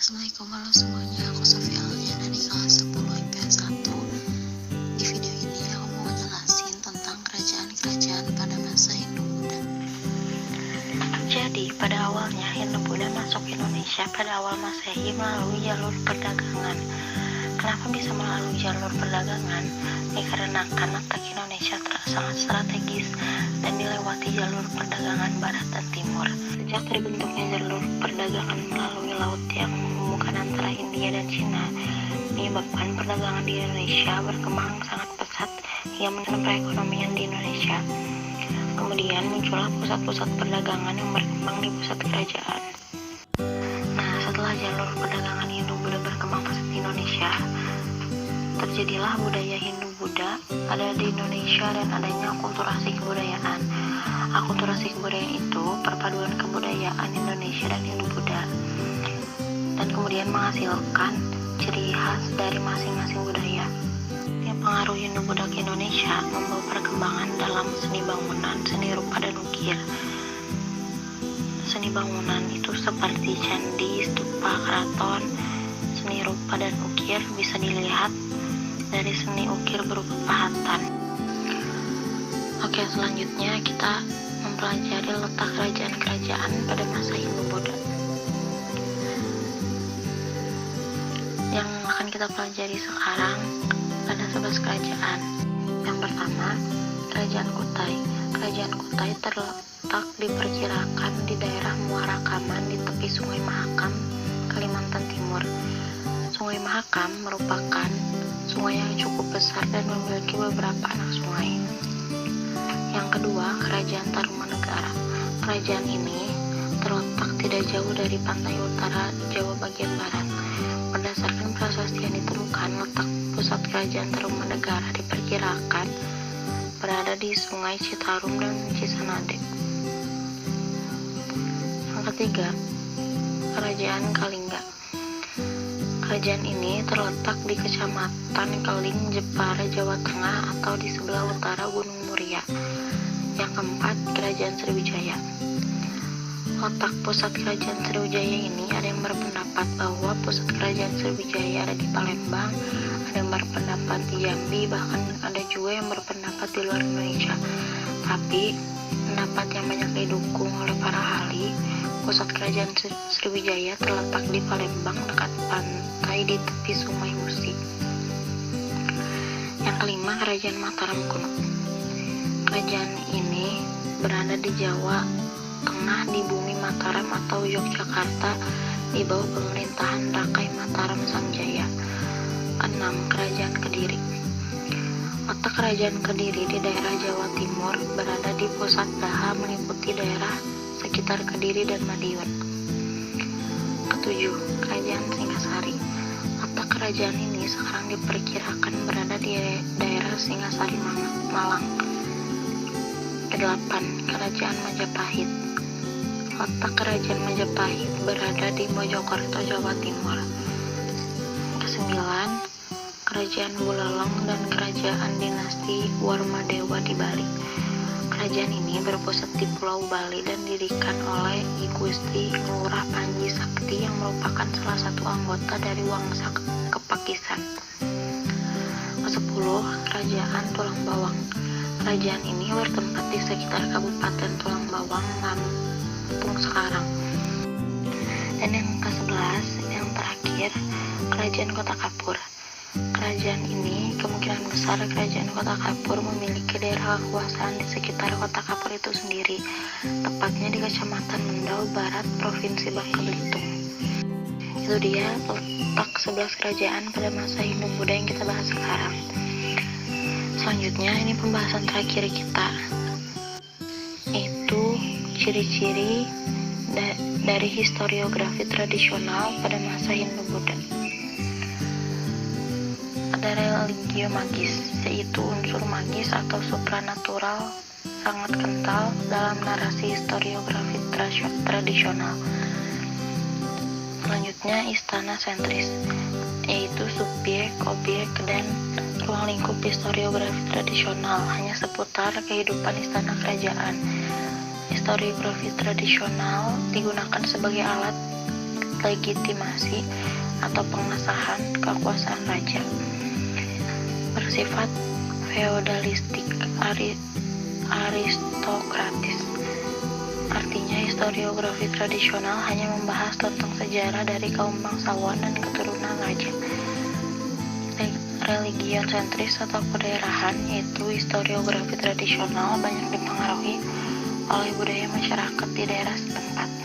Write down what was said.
Assalamualaikum warahmatullahi wabarakatuh. Aku Sofia Aulia dari kelas 10 IPS 1. Di video ini aku mau jelasin tentang kerajaan-kerajaan pada masa Hindu-Buddha. Jadi, pada awalnya Hindu-Buddha masuk Indonesia pada awal Masehi melalui jalur perdagangan. Kenapa bisa melalui jalur perdagangan? Dikarenakan letak Indonesia sangat strategis dan dilewati jalur perdagangan barat dan timur. Sejak terbentuknya jalur perdagangan melalui laut yang menghubungkan antara India dan Cina, menyebabkan perdagangan di Indonesia berkembang sangat pesat hingga menentukan perekonomian di Indonesia. Kemudian muncullah pusat-pusat perdagangan yang berkembang di pusat kerajaan. Nah, setelah jalur perdagangan Hindu-Buddha berkembang pesat di Indonesia, terjadilah budaya Hindu-Buddha ada di Indonesia dan adanya akulturasi kebudayaan. Akulturasi kebudayaan itu perpaduan kebudayaan Indonesia dan Hindu-Buddha, dan kemudian menghasilkan ciri khas dari masing-masing budaya. Yang pengaruh Hindu-Buddha ke Indonesia membawa perkembangan dalam seni bangunan, seni rupa, dan ukir. Seni bangunan itu seperti candi, stupa, keraton. Seni rupa dan ukir bisa dilihat dari seni ukir berupa pahatan. Oke, selanjutnya kita mempelajari letak kerajaan-kerajaan pada masa Hindu-Buddha. Yang akan kita pelajari sekarang ada 11 kerajaan. Yang pertama, Kerajaan Kutai. Kerajaan Kutai terletak diperkirakan di daerah Muara Kaman di tepi Sungai Mahakam, Kalimantan Timur. Sungai Mahakam merupakan sungai yang cukup besar dan memiliki beberapa anak sungai. Yang kedua, Kerajaan Tarumanegara. Kerajaan ini terletak tidak jauh dari pantai utara Jawa bagian barat. Berdasarkan prasasti yang ditemukan, letak pusat Kerajaan Tarumanegara diperkirakan berada di Sungai Citarum dan Cisanade. Yang ketiga, Kerajaan Kalingga. Kerajaan ini terletak di Kecamatan Keling, Jepara, Jawa Tengah, atau di sebelah utara Gunung Muria. Yang keempat, Kerajaan Sriwijaya. Letak pusat Kerajaan Sriwijaya ini ada yang berpendapat bahwa pusat Kerajaan Sriwijaya ada di Palembang, ada yang berpendapat di Jambi, bahkan ada juga yang berpendapat di luar Indonesia. Tapi pendapat yang banyak didukung oleh para ahli, pusat Kerajaan Sriwijaya terletak di Palembang dekat pantai di tepi Sungai Musi. Yang kelima, Kerajaan Mataram Kuno. Kerajaan ini berada di Jawa Tengah di bumi Mataram atau Yogyakarta di bawah pemerintahan Rakai Mataram Sanjaya. 6. Kerajaan Kediri. Letak Kerajaan Kediri di daerah Jawa Timur berada di pusat Daha meliputi daerah sekitar Kediri dan Madiun. 7. Kerajaan Singasari. Letak kerajaan ini sekarang diperkirakan berada di daerah Singasari, Malang. 8. Kerajaan Majapahit. Letak Kerajaan Majapahit berada di Mojokerto, Jawa Timur. 9. Kerajaan Buleleng dan Kerajaan Dinasti Warmadewa di Bali. Kerajaan ini berpusat di Pulau Bali dan didirikan oleh I Gusti Ngurah Panji Sakti yang merupakan salah satu anggota dari Wangsa Kepakisan. 10. Kerajaan Tulang Bawang. Kerajaan ini bertempat di sekitar Kabupaten Tulang Bawang, Lampung sekarang. Dan yang ke-11, yang terakhir, Kerajaan Kota Kapur. Kerajaan ini kemungkinan besar Kerajaan Kota Kapur memiliki daerah kekuasaan di sekitar Kota Kapur itu sendiri, tepatnya di Kecamatan Mendau Barat, Provinsi Bangka Belitung. Itu dia letak 11 kerajaan pada masa Hindu-Buddha yang kita bahas sekarang. Selanjutnya, ini pembahasan terakhir kita, yaitu ciri-ciri dari historiografi tradisional pada masa Hindu-Buddha. Ada religio magis, yaitu unsur magis atau supranatural sangat kental dalam narasi historiografi tradisional. Selanjutnya, istana sentris, yaitu subjek, objek, dan ruang lingkup historiografi tradisional hanya seputar kehidupan istana kerajaan. Historiografi tradisional digunakan sebagai alat legitimasi atau pengesahan kekuasaan raja. Bersifat feodalistik, aristokratis. Artinya historiografi tradisional hanya membahas tentang sejarah dari kaum bangsawan dan keturunan raja. Religion sentris atau kedaerahan, yaitu historiografi tradisional banyak dipengaruhi oleh budaya masyarakat di daerah setempat.